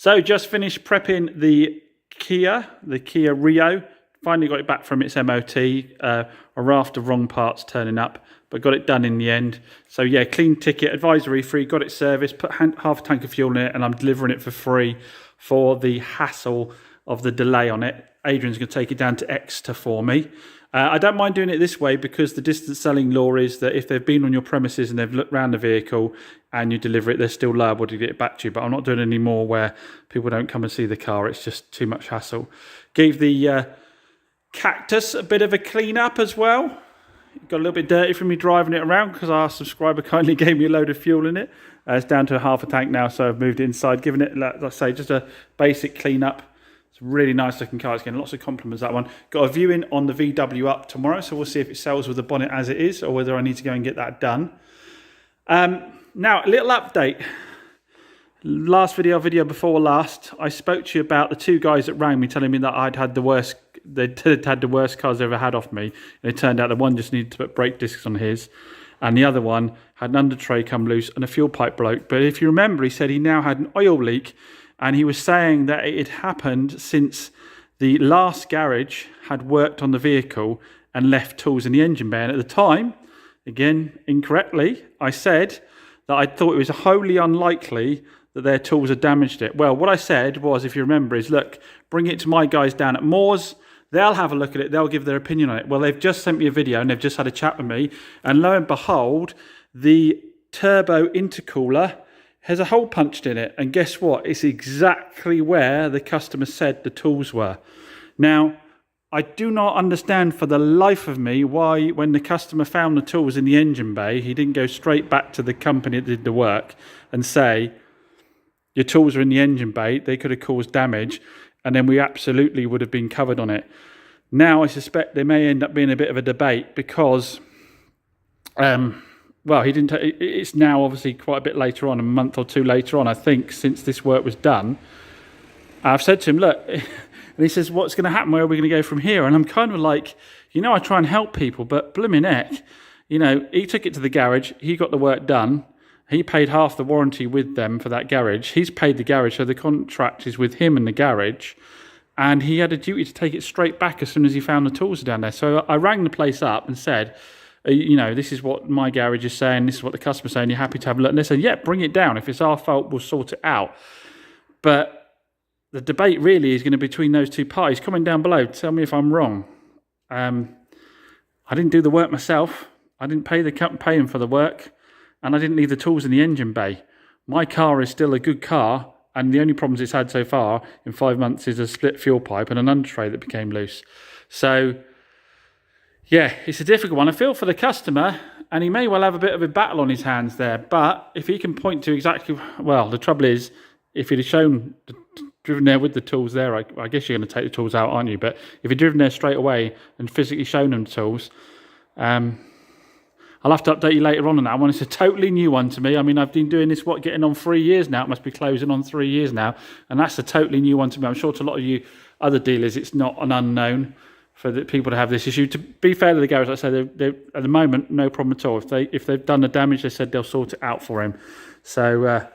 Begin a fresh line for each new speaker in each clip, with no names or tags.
So just finished prepping the Kia Rio. Finally got it back from its MOT. A raft of wrong parts turning up, but got it done in the end. So yeah, clean ticket, advisory free, got it serviced, put half a tank of fuel in it, and I'm delivering it for free for the hassle of the delay on it. Adrian's going to take it down to Exeter for me. I don't mind doing it this way because the distance selling law is that if they've been on your premises and they've looked around the vehicle and you deliver it, they're still liable to get it back to you. But I'm not doing it anymore where people don't come and see the car. It's just too much hassle. Gave the Cactus a bit of a clean up as well. It got a little bit dirty from me driving it around because our subscriber kindly gave me a load of fuel in it. It's down to half a tank now, so I've moved it inside, giving it, like I say, just a basic clean up. It's a really nice looking car. It's getting lots of compliments, that one. Got a viewing on the VW up tomorrow, so we'll see if it sells with the bonnet as it is or whether I need to go and get that done. Now, a little update. Last video before last, I spoke to you about the two guys that rang me telling me that I'd had the worst, they'd had the worst cars they ever had off me. And it turned out that one just needed to put brake discs on his, and the other one had an under tray come loose and a fuel pipe broke. But if you remember, he said he now had an oil leak, and he was saying that it had happened since the last garage had worked on the vehicle and left tools in the engine bay. And at the time, again, incorrectly, I said that I thought it was wholly unlikely that their tools had damaged it. Well, what I said was, if you remember, is look, bring it to my guys down at Moore's. They'll have a look at it. They'll give their opinion on it. Well, they've just sent me a video and they've just had a chat with me. And lo and behold, the turbo intercooler has a hole punched in it. And guess what? It's exactly where the customer said the tools were. Now, I do not understand for the life of me why, when the customer found the tools in the engine bay, he didn't go straight back to the company that did the work and say, your tools are in the engine bay, they could have caused damage, and then we absolutely would have been covered on it. Now, I suspect there may end up being a bit of a debate because, well, he didn't. It's now obviously quite a bit later on, a month or two later on, I think, since this work was done. I've said to him, look, and he says, what's going to happen? Where are we going to go from here? And I'm kind of like, you know, I try and help people, but blimmin' heck, you know, he took it to the garage, he got the work done. He paid half the warranty with them for that garage. He's paid the garage, so the contract is with him and the garage. And he had a duty to take it straight back as soon as he found the tools down there. So I rang the place up and said, you know, this is what my garage is saying, this is what the customer's saying, you're happy to have a look. And they said, yeah, bring it down. If it's our fault, we'll sort it out. But the debate really is going to be between those two parties. Comment down below, tell me if I'm wrong. I didn't do the work myself. I didn't pay him for the work. And I didn't leave the tools in the engine bay. My car is still a good car, and the only problems it's had so far in 5 months is a split fuel pipe and an under tray that became loose. So, yeah, it's a difficult one. I feel for the customer, and he may well have a bit of a battle on his hands there. But if he can point to exactly, well, the trouble is, if he'd have driven there with the tools there, I guess you're going to take the tools out, aren't you? But if he'd driven there straight away and physically shown them the tools, I'll have to update you later on that one. It's a totally new one to me. I mean, I've been doing this, getting on 3 years now. It must be closing on 3 years now. And that's a totally new one to me. I'm sure to a lot of you other dealers, it's not an unknown for the people to have this issue. To be fair to the garage, like I say, they're at the moment, no problem at all. If they've done the damage, they said they'll sort it out for him. So,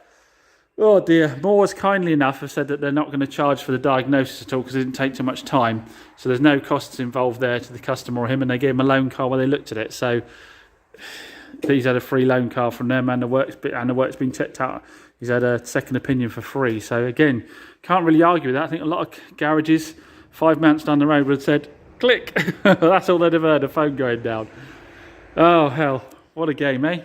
oh dear. Moore's kindly enough have said that they're not going to charge for the diagnosis at all because it didn't take too much time. So there's no costs involved there to the customer or him, and they gave him a loan car while they looked at it. So he's had a free loan car from them, and the work's been checked out. He's had a second opinion for free. So again, can't really argue with that. I think a lot of garages 5 months down the road would have said, click. That's all they'd have heard, a phone going down. Oh hell, what a game, eh?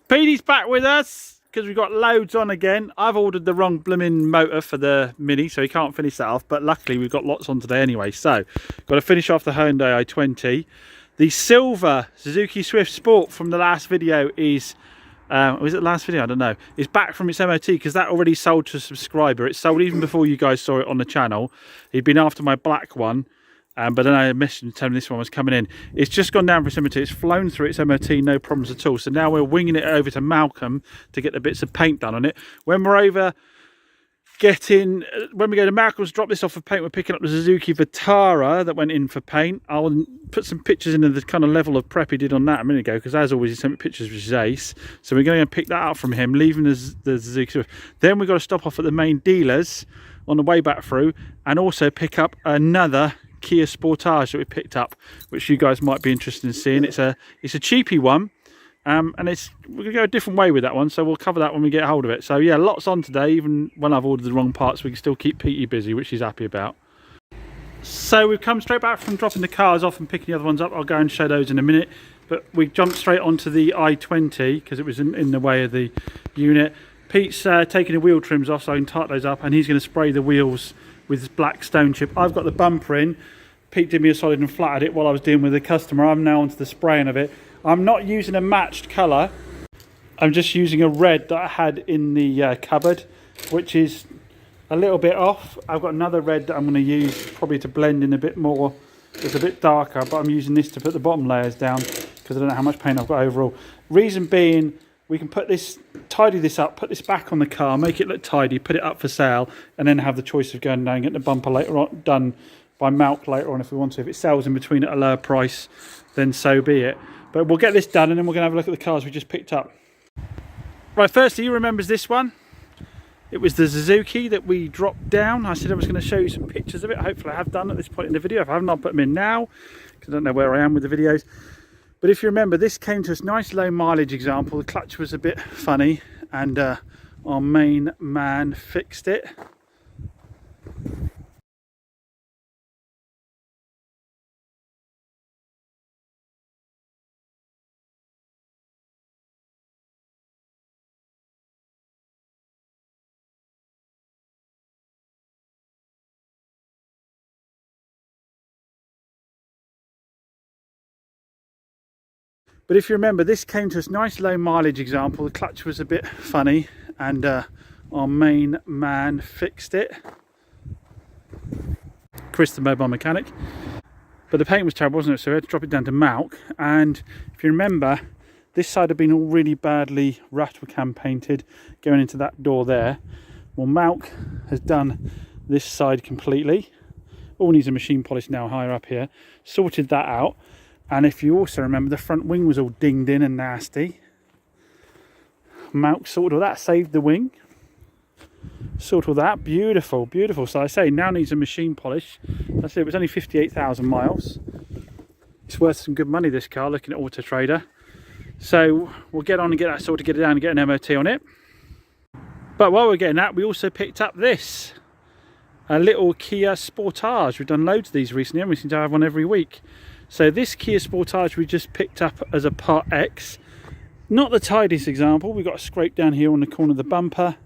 Petey's back with us because we've got loads on again. I've ordered the wrong blooming motor for the Mini, so he can't finish that off, but luckily we've got lots on today anyway. So got to finish off the Hyundai i20. The silver Suzuki Swift Sport from the last video is, was it the last video? I don't know. It's back from its MOT because that already sold to a subscriber. It sold even before you guys saw it on the channel. He'd been after my black one, but then I missed him telling me this one was coming in. It's just gone down for its MOT. It's flown through its MOT, no problems at all. So now we're winging it over to Malcolm to get the bits of paint done on it. When we're over when we go to Malcolm's, drop this off for paint. We're picking up the Suzuki Vitara that went in for paint. I'll put some pictures in of the kind of level of prep he did on that a minute ago, because as always he sent me pictures, which is ace. So we're going to pick that up from him, leaving the Suzuki. Then we've got to stop off at the main dealers on the way back through, and also pick up another Kia Sportage that we picked up, which you guys might be interested in seeing. It's a cheapy one. And we're going to go a different way with that one, so we'll cover that when we get hold of it. So yeah, lots on today. Even when I've ordered the wrong parts, we can still keep Petey busy, which he's happy about. So we've come straight back from dropping the cars off and picking the other ones up. I'll go and show those in a minute. But we jumped straight onto the i20 because it was in the way of the unit. Pete's taking the wheel trims off so I can tighten those up, and he's going to spray the wheels with this black stone chip. I've got the bumper in. Pete did me a solid and flattered it while I was dealing with the customer. I'm now onto the spraying of it. I'm not using a matched colour. I'm just using a red that I had in the cupboard, which is a little bit off. I've got another red that I'm going to use probably to blend in a bit more. It's a bit darker, but I'm using this to put the bottom layers down because I don't know how much paint I've got overall. Reason being, we can tidy this up, put this back on the car, make it look tidy, put it up for sale, and then have the choice of going down and getting the bumper later on done by Malk later on if we want to. If it sells in between at a lower price, then so be it. But we'll get this done, and then we're going to have a look at the cars we just picked up. Right, firstly, who remembers this one? It was the Suzuki that we dropped down. I said I was going to show you some pictures of it. Hopefully I have done at this point in the video. If I haven't, I'll put them in now, because I don't know where I am with the videos. But if you remember, this came to us nice low mileage example. The clutch was a bit funny, and our main man fixed it. But if you remember, this came to us nice low mileage example. The clutch was a bit funny, and our main man fixed it. Chris, the mobile mechanic. But the paint was terrible, wasn't it? So we had to drop it down to Malk. And if you remember, this side had been all really badly raffle cam painted going into that door there. Well, Malk has done this side completely. All needs a machine polish now higher up here. Sorted that out. And if you also remember, the front wing was all dinged in and nasty. Malk sorted all that, saved the wing. Sorted all that, beautiful, beautiful. So I say, now needs a machine polish. I said it was only 58,000 miles. It's worth some good money, this car, looking at Auto Trader. So we'll get on and get that sorted, get it down and get an MOT on it. But while we're getting that, we also picked up this. A little Kia Sportage. We've done loads of these recently, and we seem to have one every week. So this Kia Sportage we just picked up as a Part X. Not the tidiest example. We've got a scrape down here on the corner of the bumper.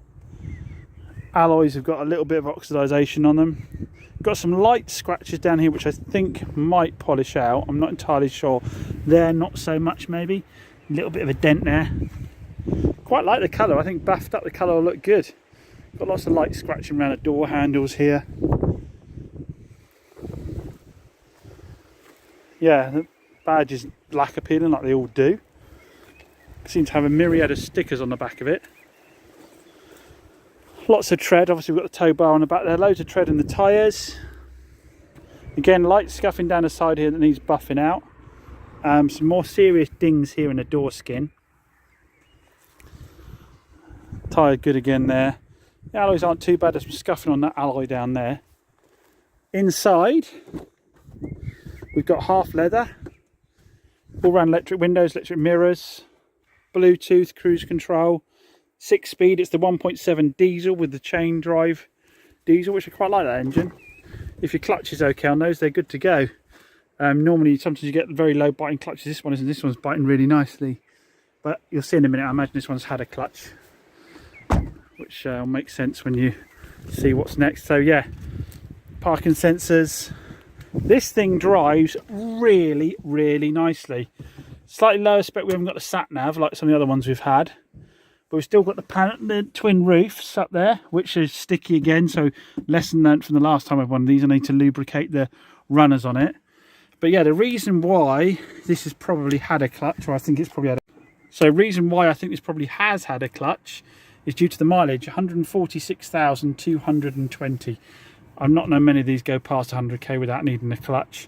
Alloys have got a little bit of oxidisation on them. Got some light scratches down here which I think might polish out. I'm not entirely sure. There, not so much maybe. A little bit of a dent there. Quite like the colour. I think buffed up the colour will look good. Got lots of light scratching around the door handles here. Yeah, the badge is black appealing like they all do. Seem to have a myriad of stickers on the back of it. Lots of tread. Obviously we've got the tow bar on the back there. Loads of tread in the tyres. Again, light scuffing down the side here that needs buffing out. Some more serious dings here in the door skin. Tyre good again there. The alloys aren't too bad. There's some scuffing on that alloy down there. Inside, we've got half leather, all round electric windows, electric mirrors, Bluetooth, cruise control, 6-speed. It's the 1.7 diesel with the chain drive diesel, which I quite like that engine. If your clutch is okay on those, they're good to go. Normally, sometimes you get very low biting clutches. This one isn't. This one's biting really nicely. But you'll see in a minute, I imagine this one's had a clutch, which will make sense when you see what's next. So yeah, parking sensors. This thing drives really, really nicely. Slightly lower spec, we haven't got the sat nav like some of the other ones we've had, but we've still got the twin roofs up there, which is sticky again. So lesson learnt from the last time I've one of these. I need to lubricate the runners on it. But yeah, the reason why this has probably had a clutch, or I think it's probably had a, so reason why I think this probably has had a clutch, is due to the mileage, 146,220. I've not known many of these go past 100k without needing a clutch.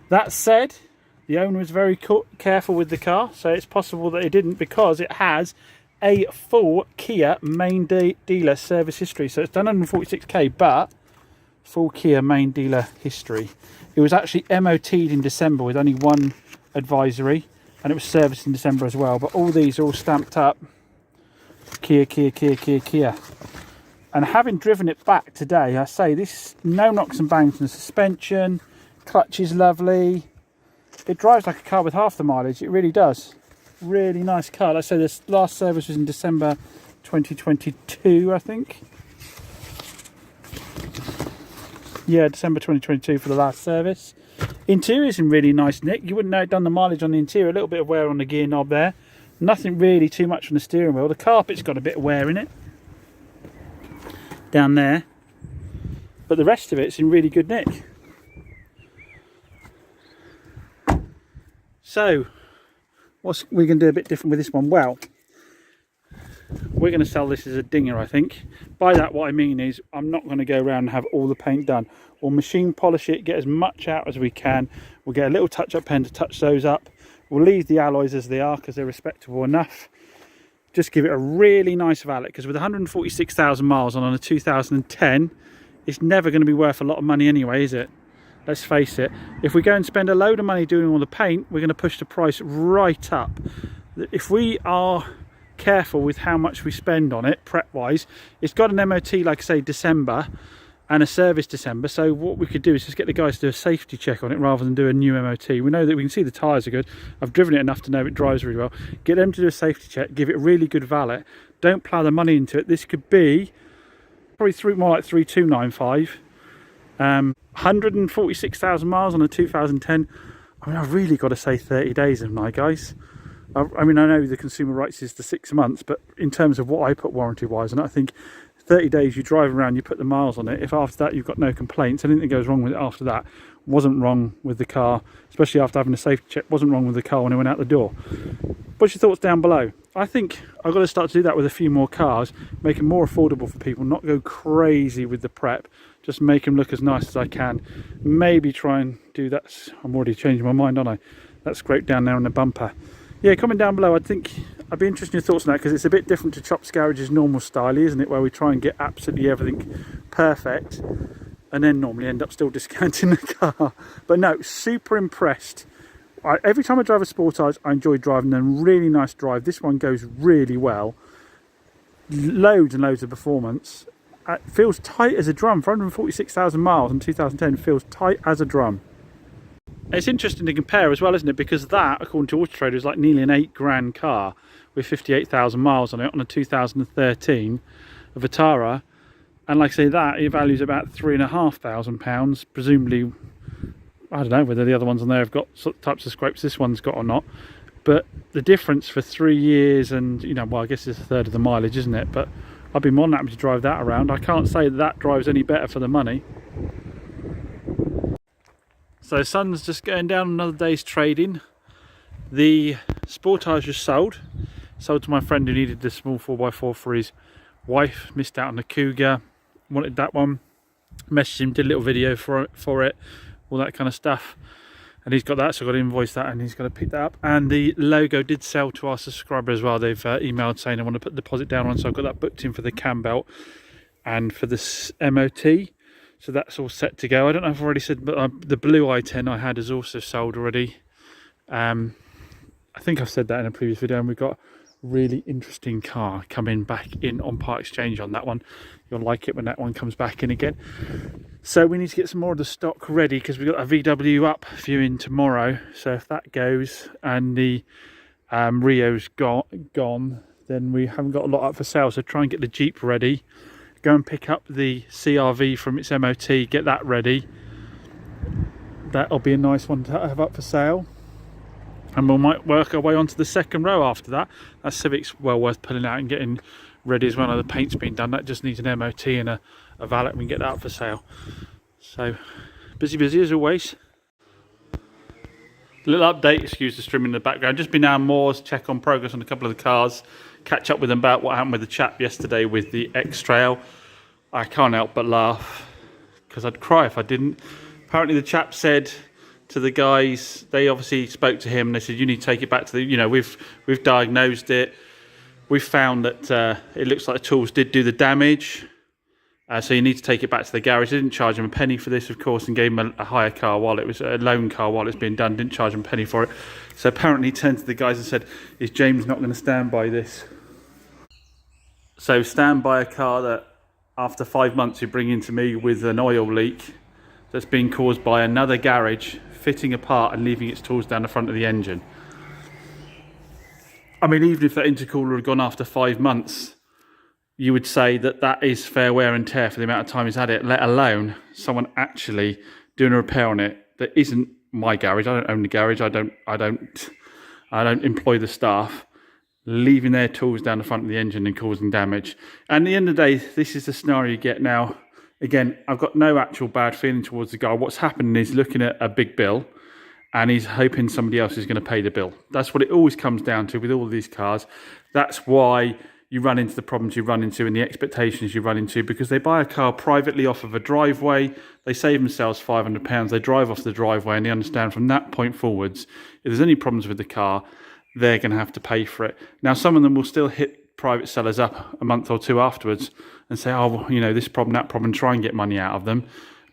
That said, the owner was very careful with the car, so it's possible that it didn't, because it has a full Kia main dealer service history. So it's done 146k, but full Kia main dealer history. It was actually MOT'd in December with only one advisory, and it was serviced in December as well. But all these are all stamped up Kia, Kia, Kia, Kia, Kia. And having driven it back today, I say this, no knocks and bangs in the suspension, clutch is lovely. It drives like a car with half the mileage, it really does. Really nice car. Like I say, this last service was in December 2022, I think. Yeah, December 2022 for the last service. Interior's in really nice nick. You wouldn't know it done the mileage on the interior. A little bit of wear on the gear knob there. Nothing really too much on the steering wheel. The carpet's got a bit of wear in it down there, but the rest of it's in really good nick. So what we're going to do a bit different with this one? Well, we're going to sell this as a dinger, I think. By that, what I mean is I'm not going to go around and have all the paint done. We'll machine polish it, get as much out as we can. We'll get a little touch-up pen to touch those up. We'll leave the alloys as they are because they're respectable enough. Just give it a really nice valet, because with 146,000 miles on a 2010, it's never going to be worth a lot of money anyway, is it? Let's face it. If we go and spend a load of money doing all the paint, we're going to push the price right up. If we are careful with how much we spend on it prep wise, it's got an MOT, like I say, December, and a service December. So what we could do is just get the guys to do a safety check on it rather than do a new MOT. We know that we can see the tyres are good. I've driven it enough to know it drives really well. Get them to do a safety check, give it a really good valet. Don't plough the money into it. This could be probably more like 3,295. 146,000 miles on a 2010. I mean, I've really got to say 30 days, haven't I, guys? I mean, I know the consumer rights is the 6 months, but in terms of what I put warranty wise, and I think 30 days you drive around, you put the miles on it. If after that you've got no complaints, anything that goes wrong with it after that wasn't wrong with the car, especially after having a safety check, wasn't wrong with the car when it went out the door. What's your thoughts down below? I think I've got to start to do that with a few more cars, make them more affordable for people, not go crazy with the prep, just make them look as nice as I can. Maybe try and do that. I'm already changing my mind, aren't I? That scrape down there on the bumper. Yeah, comment down below. I'd be interested in your thoughts on that, because it's a bit different to Chops Garage's normal style, isn't it? Where we try and get absolutely everything perfect and then normally end up still discounting the car. But no, super impressed. Every time I drive a Sportage, I enjoy driving them. Really nice drive. This one goes really well. Loads and loads of performance. It feels tight as a drum. For 146,000 miles in 2010, feels tight as a drum. It's interesting to compare as well, isn't it? Because that, according to Auto Trader, is like nearly an £8,000 car with 58,000 miles on it on a 2013 Vitara. And like I say, that it values about £3,500, presumably. I don't know whether the other ones on there have got types of scrapes this one's got or not. But the difference for 3 years and, you know, well, I guess it's a third of the mileage, isn't it? But I'd be more than happy to drive that around. I can't say that drives any better for the money. So sun's just going down, another day's trading. The Sportage is sold to my friend who needed the small 4x4 for his wife. Missed out on the Cougar, wanted that one. Messaged him, did a little video for it, all that kind of stuff. And he's got that, so I've got to invoice that and he's got to pick that up. And the logo did sell to our subscriber as well. They've emailed saying they want to put the deposit down on, so I've got that booked in for the cam belt and for this MOT. So that's all set to go. I don't know if I've already said, but the blue i10 I had is also sold already. I think I've said that in a previous video, and we've got a really interesting car coming back in on part exchange on that one. You'll like it when that one comes back in again. So we need to get some more of the stock ready, because we've got a VW up viewing tomorrow. So if that goes and the Rio's gone, then we haven't got a lot up for sale. So try and get the Jeep ready. Go and pick up the CRV from its MOT, get that ready. That'll be a nice one to have up for sale. And we might work our way onto the second row after that. That Civic's well worth pulling out and getting ready as well. The paint's been done. That just needs an MOT and a valet, and we can get that up for sale. So busy as always. A little update, excuse the streaming in the background. Just been down Moors, check on progress on a couple of the cars. catch up with them about what happened with the chap yesterday with the X-Trail. I can't help but laugh, because I'd cry if I didn't. Apparently the chap said to the guys, they obviously spoke to him and they said, you need to take it back to the, you know, we've diagnosed it. We've found that it looks like the tools did do the damage. So you need to take it back to the garage. They didn't charge him a penny for this, of course, and gave him a hire car while it was a loan car while it's being done. Didn't charge him a penny for it. So apparently he turned to the guys and said, is James not going to stand by this? So stand by a car that after 5 months you bring into me with an oil leak that's been caused by another garage fitting apart and leaving its tools down the front of the engine. I mean, even if that intercooler had gone after 5 months, you would say that that is fair wear and tear for the amount of time he's had it, let alone someone actually doing a repair on it that isn't my garage. I don't own the garage. I don't employ the staff, leaving their tools down the front of the engine and causing damage. And at the end of the day, this is the scenario you get now. Again, I've got no actual bad feeling towards the guy. What's happening is looking at a big bill and he's hoping somebody else is going to pay the bill. That's what it always comes down to with all of these cars. That's why you run into the problems you run into and the expectations you run into, because they buy a car privately off of a driveway, they save themselves £500, they drive off the driveway, and they understand from that point forwards, if there's any problems with the car, they're going to have to pay for it. Now, some of them will still hit private sellers up a month or two afterwards and say, oh, well, you know, this problem, that problem, try and get money out of them.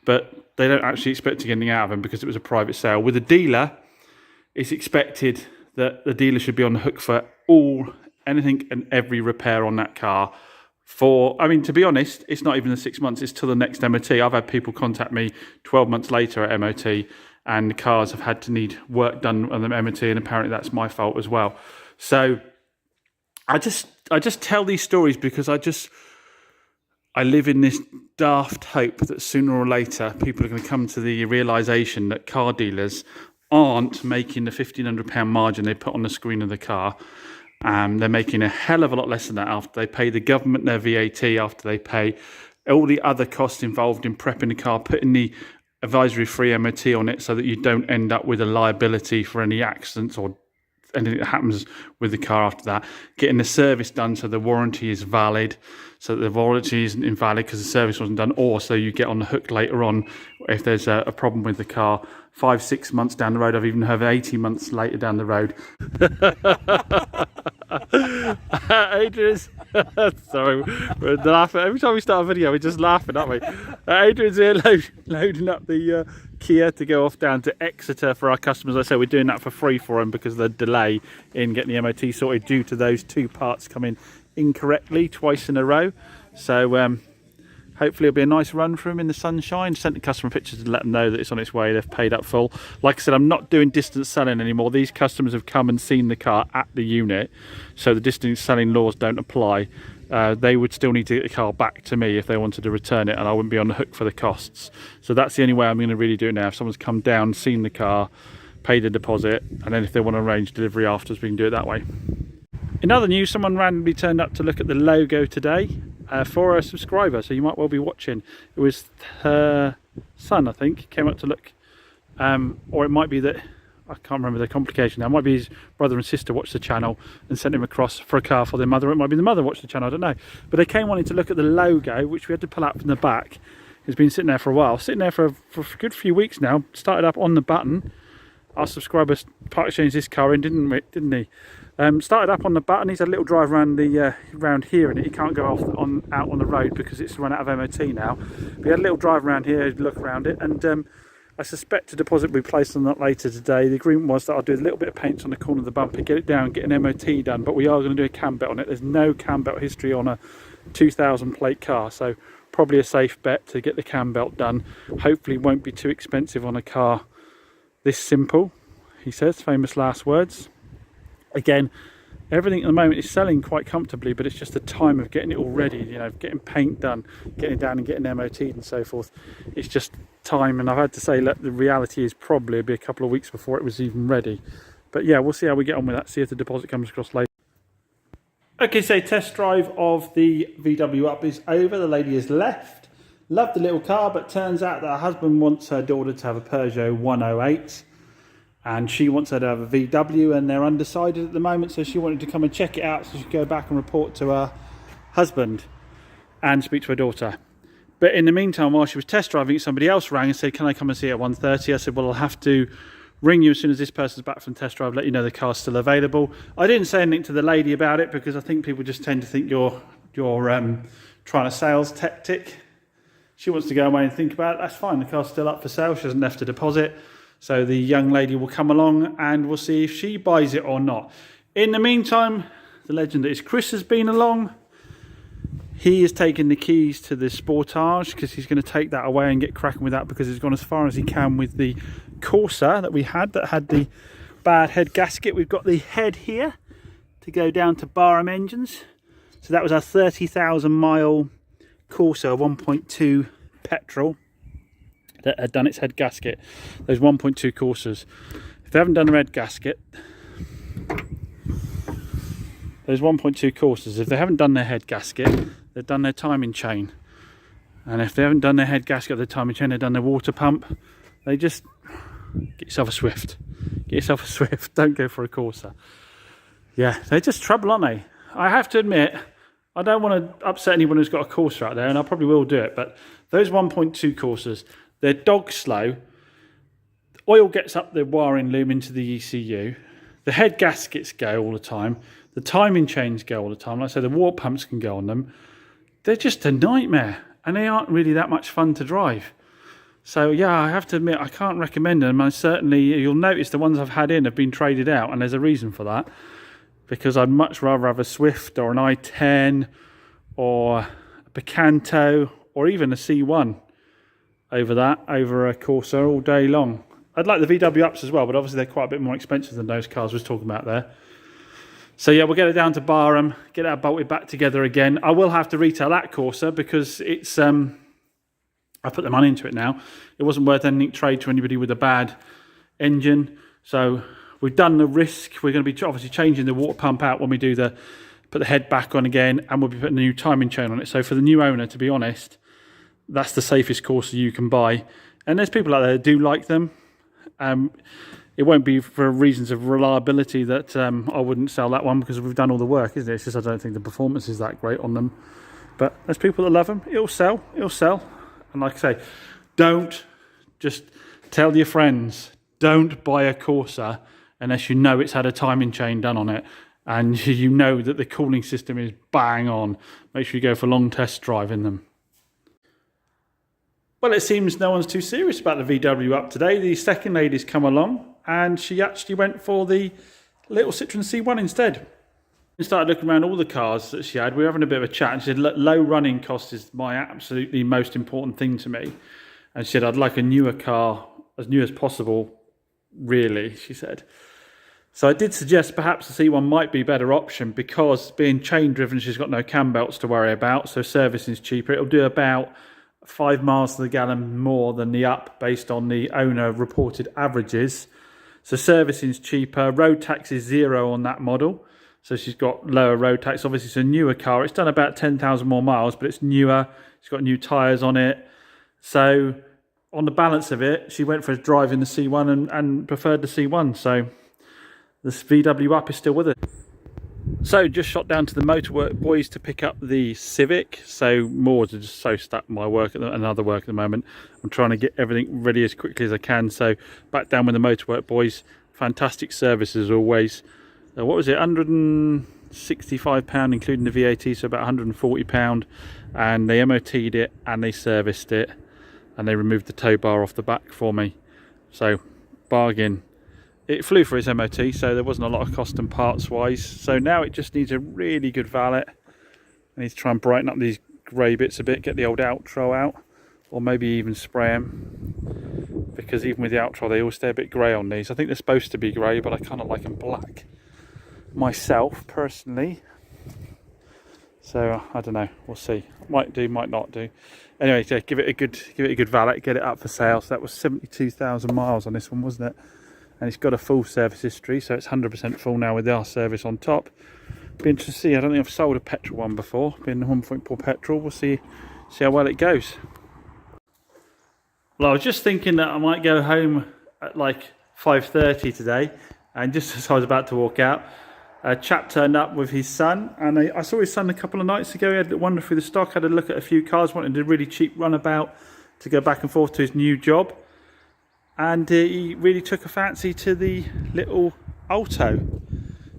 But they don't actually expect to get anything out of them because it was a private sale. With a dealer, it's expected that the dealer should be on the hook for anything and every repair on that car for, I mean, to be honest, it's not even the 6 months, it's till the next MOT. I've had people contact me 12 months later at MOT and the cars have had to need work done on the MOT, and apparently that's my fault as well. So I just tell these stories because I live in this daft hope that sooner or later people are going to come to the realisation that car dealers aren't making the £1,500 margin they put on the screen of the car. They're making a hell of a lot less than that after they pay the government their VAT, after they pay all the other costs involved in prepping the car, putting the advisory-free MOT on it so that you don't end up with a liability for any accidents or anything that happens with the car after that. Getting the service done so the warranty is valid, so that the warranty isn't invalid because the service wasn't done, or so you get on the hook later on if there's a problem with the car 5-6 months down the road. I've even heard 18 months later down the road. Adrian's sorry, we're laughing every time we start a video. We're just laughing, aren't we? Adrian's here loading up the Kia to go off down to Exeter for our customers. I say we're doing that for free for them because of the delay in getting the MOT sorted due to those two parts coming incorrectly twice in a row. So hopefully it'll be a nice run for them in the sunshine. Sent the customer pictures to let them know that it's on its way. They've paid up full. Like I said, I'm not doing distance selling anymore. These customers have come and seen the car at the unit, so the distance selling laws don't apply. They would still need to get the car back to me if they wanted to return it, and I wouldn't be on the hook for the costs. So that's the only way I'm going to really do it now. If someone's come down, seen the car, paid the deposit, and then if they want to arrange delivery afterwards, we can do it that way. In other news, someone randomly turned up to look at the logo today for a subscriber, so you might well be watching. It was her son, I think, came up to look, or it might be that, I can't remember the complication now, it might be his brother and sister watched the channel and sent him across for a car for their mother, or it might be the mother watched the channel, I don't know. But they came wanting to look at the logo, which we had to pull out from the back. It's been sitting there for a while, sitting there for a good few weeks now, started up on the button. Our subscriber part exchanged this car in, didn't he? Started up on the button. He's had a little drive around here, and he can't go out on the road because it's run out of MOT now. But he had a little drive around here, look around it, and I suspect a deposit will be placed on that later today. The agreement was that I'll do a little bit of paint on the corner of the bumper, get it down, get an MOT done, but we are going to do a cam belt on it. There's no cam belt history on a 2000 plate car, so probably a safe bet to get the cam belt done. Hopefully it won't be too expensive on a car this simple, he says, famous last words. Again, everything at the moment is selling quite comfortably, but it's just the time of getting it all ready, you know, getting paint done, getting it down and getting MOT and so forth. It's just time, and I've had to say, look, the reality is probably it'll be a couple of weeks before it was even ready. But yeah, we'll see how we get on with that, see if the deposit comes across later. Okay, so test drive of the VW Up is over. The lady has left. Loved the little car, but turns out that her husband wants her daughter to have a Peugeot 108. and she wants her to have a VW, and they're undecided at the moment, so she wanted to come and check it out so she could go back and report to her husband and speak to her daughter. But in the meantime, while she was test driving it, somebody else rang and said, can I come and see it at 1:30? I said, well, I'll have to ring you as soon as this person's back from test drive, let you know the car's still available. I didn't say anything to the lady about it because I think people just tend to think you're trying a sales tactic. She wants to go away and think about it. That's fine. The car's still up for sale. She hasn't left a deposit. So the young lady will come along and we'll see if she buys it or not. In the meantime, the legend that is Chris has been along. He is taking the keys to the Sportage because he's going to take that away and get cracking with that because he's gone as far as he can with the Corsa that we had that had the bad head gasket. We've got the head here to go down to Barham engines. So that was our 30,000 mile Corsa 1.2 petrol that had done its head gasket. Those 1.2 Corsas. If they haven't done the head gasket, those 1.2 Corsas, if they haven't done their head gasket, they've done their timing chain. And if they haven't done their head gasket or their timing chain, they've done their water pump. They just get yourself a Swift. Get yourself a Swift. Don't go for a Corsa. Yeah, they're just trouble, aren't they? I have to admit, I don't want to upset anyone who's got a Corsa out there, and I probably will do it, but those 1.2 Corsas, they're dog slow. Oil gets up the wiring loom into the ECU. The head gaskets go all the time. The timing chains go all the time. Like I say, the water pumps can go on them. They're just a nightmare, and they aren't really that much fun to drive. So yeah, I have to admit, I can't recommend them. And certainly, you'll notice the ones I've had in have been traded out, and there's a reason for that. Because I'd much rather have a Swift or an i10 or a Picanto or even a C1 over a Corsa all day long. I'd like the VW ups as well, but obviously they're quite a bit more expensive than those cars we was talking about there. So yeah, we'll get it down to Barham, get that bolted back together again. I will have to retail that Corsa because it's I put the money into it now. It wasn't worth anything trade to anybody with a bad engine. So we've done the risk. We're going to be obviously changing the water pump out when we do put the head back on again, and we'll be putting a new timing chain on it. So for the new owner, to be honest, that's the safest Corsa you can buy. And there's people out there that do like them. It won't be for reasons of reliability that I wouldn't sell that one because we've done all the work, isn't it? It's just I don't think the performance is that great on them. But there's people that love them. It'll sell. It'll sell. And like I say, don't just tell your friends, don't buy a Corsa unless you know it's had a timing chain done on it and you know that the cooling system is bang on. Make sure you go for long test drive in them. Well, it seems no one's too serious about the VW up today. The second lady's come along and she actually went for the little Citroen C1 instead. We started looking around all the cars that she had. We were having a bit of a chat and she said, low running cost is my absolutely most important thing to me. And she said, I'd like a newer car, as new as possible, really, she said. So I did suggest perhaps the C1 might be a better option because being chain driven, she's got no cam belts to worry about. So servicing is cheaper. It'll do about 5 miles to the gallon more than the up based on the owner reported averages. So servicing is cheaper. Road tax is 0 on that model. So she's got lower road tax. Obviously, it's a newer car. It's done about 10,000 more miles, but it's newer. It's got new tyres on it. So on the balance of it, she went for a drive in the C1 and preferred the C1. So this VW up is still with her. So just shot down to the Motorwork boys to pick up the Civic. So Moors are just so stuck in my work and other work at the moment. I'm trying to get everything ready as quickly as I can. So back down with the Motorwork boys. Fantastic service as always. What was it? £165 including the VAT, so about £140. And they MOT'd it and they serviced it. And they removed the tow bar off the back for me. So bargain. It flew for its MOT, so there wasn't a lot of cost and parts wise. So now it just needs a really good valet. I need to try and brighten up these grey bits a bit, get the old outro out, or maybe even spray them. Because even with the outro, they all stay a bit grey on these. I think they're supposed to be grey, but I kind of like them black myself, personally. So I don't know, we'll see. Might do, might not do. Anyway, yeah, give it a good valet, get it up for sale. So that was 72,000 miles on this one, wasn't it? And it's got a full service history, so it's 100% full now with our service on top. Be interesting to see. I don't think I've sold a petrol one before. Being 1.4 petrol, we'll see how well it goes. Well, I was just thinking that I might go home at like 5:30 today, and just as I was about to walk out, a chap turned up with his son, and I saw his son a couple of nights ago. He had a wander through the stock, had a look at a few cars, wanted a really cheap runabout to go back and forth to his new job, and he really took a fancy to the little Alto.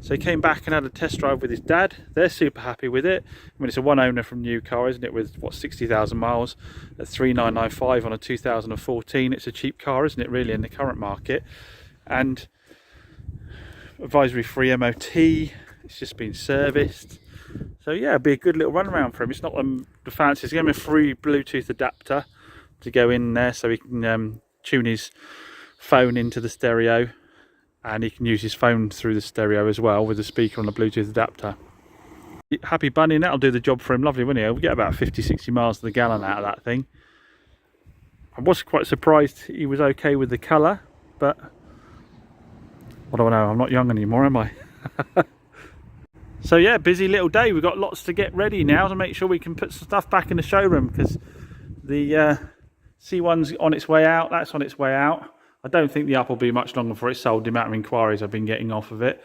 So he came back and had a test drive with his dad. They're super happy with it. I mean, it's a one owner from new car, isn't it, with what, 60,000 miles at 3,995 on a 2014. It's a cheap car, isn't it, really, in the current market. And advisory free MOT, it's just been serviced. So yeah, it'd be a good little run around for him. It's not the fancy. It's going to be a free Bluetooth adapter to go in there, so he can tune his phone into the stereo, and he can use his phone through the stereo as well with the speaker on the Bluetooth adapter. Happy bunny, and that'll do the job for him. Lovely, won't he? He'll get about 50-60 miles to the gallon out of that thing. I was quite surprised he was okay with the colour, but what do I know? I'm not young anymore, am I? So yeah, busy little day. We've got lots to get ready now to make sure we can put some stuff back in the showroom, because the C1's on its way out. That's on its way out. I don't think the Up will be much longer before it's sold, the amount of inquiries I've been getting off of it.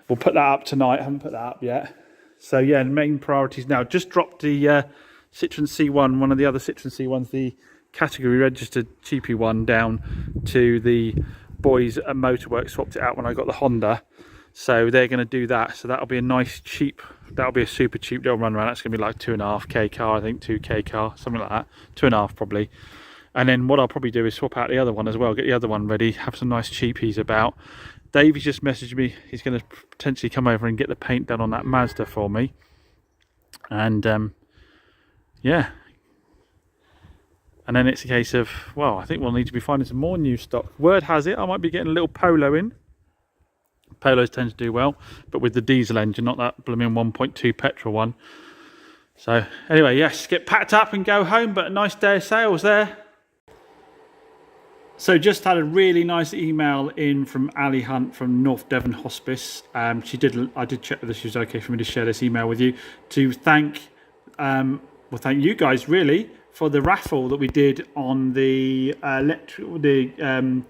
We'll put that up tonight. I haven't put that up yet. So yeah, the main priorities now. Just dropped the Citroen C1, one of the other Citroen C1s, the category registered cheapy one, down to the boys at Motorworks. Swapped it out when I got the Honda. So they're going to do that. So that'll be a nice cheap, that'll be a super cheap little run around. That's going to be like 2.5k car, I think, 2k car, something like that. 2.5 probably. And then what I'll probably do is swap out the other one as well, get the other one ready, have some nice cheapies about. Davey's just messaged me, he's going to potentially come over and get the paint done on that Mazda for me. And yeah. And then it's a case of, well, I think we'll need to be finding some more new stock. Word has it, I might be getting a little Polo in. Polos tend to do well, but with the diesel engine, not that blooming 1.2 petrol one. So anyway, yes, get packed up and go home, but a nice day of sales there. So just had a really nice email in from Ali Hunt from North Devon Hospice. I did check whether she was okay for me to share this email with you, to thank thank you guys really for the raffle that we did on the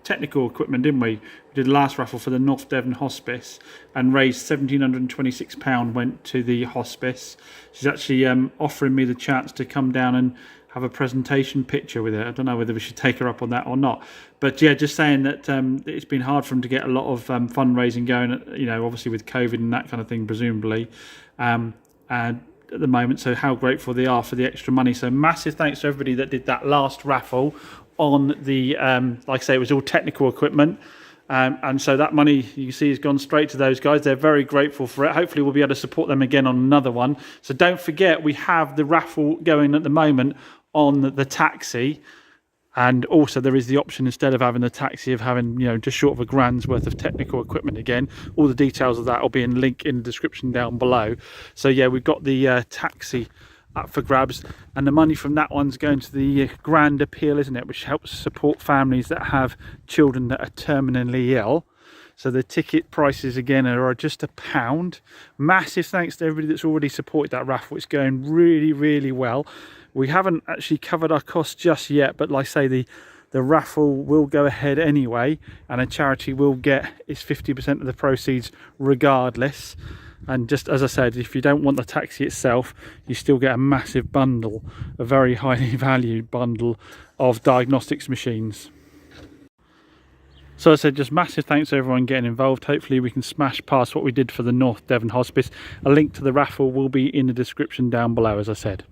technical equipment, didn't we? We did the last raffle for the North Devon Hospice and raised £1,726 went to the hospice. She's actually offering me the chance to come down and have a presentation picture with her. I don't know whether we should take her up on that or not, but yeah, just saying that it's been hard for them to get a lot of fundraising going, you know, obviously with COVID and that kind of thing, presumably, and at the moment. So how grateful they are for the extra money. So massive thanks to everybody that did that last raffle on the like I say, it was all technical equipment. And so that money, you can see, has gone straight to those guys. They're very grateful for it. Hopefully we'll be able to support them again on another one. So don't forget, we have the raffle going at the moment on the taxi, and also there is the option, instead of having the taxi, of having, you know, just short of £1,000 worth of technical equipment again. All the details of that will be in link in the description down below. So yeah, we've got the taxi up for grabs, and the money from that one's going to the Grand Appeal, isn't it, which helps support families that have children that are terminally ill. So the ticket prices again are just £1. Massive thanks to everybody that's already supported that raffle. It's going really, really well. We haven't actually covered our costs just yet, but like I say, the raffle will go ahead anyway, and a charity will get its 50% of the proceeds regardless. And just as I said, if you don't want the taxi itself, you still get a massive bundle, a very highly valued bundle of diagnostics machines. So I said, just massive thanks to everyone getting involved. Hopefully we can smash past what we did for the North Devon Hospice. A link to the raffle will be in the description down below, as I said.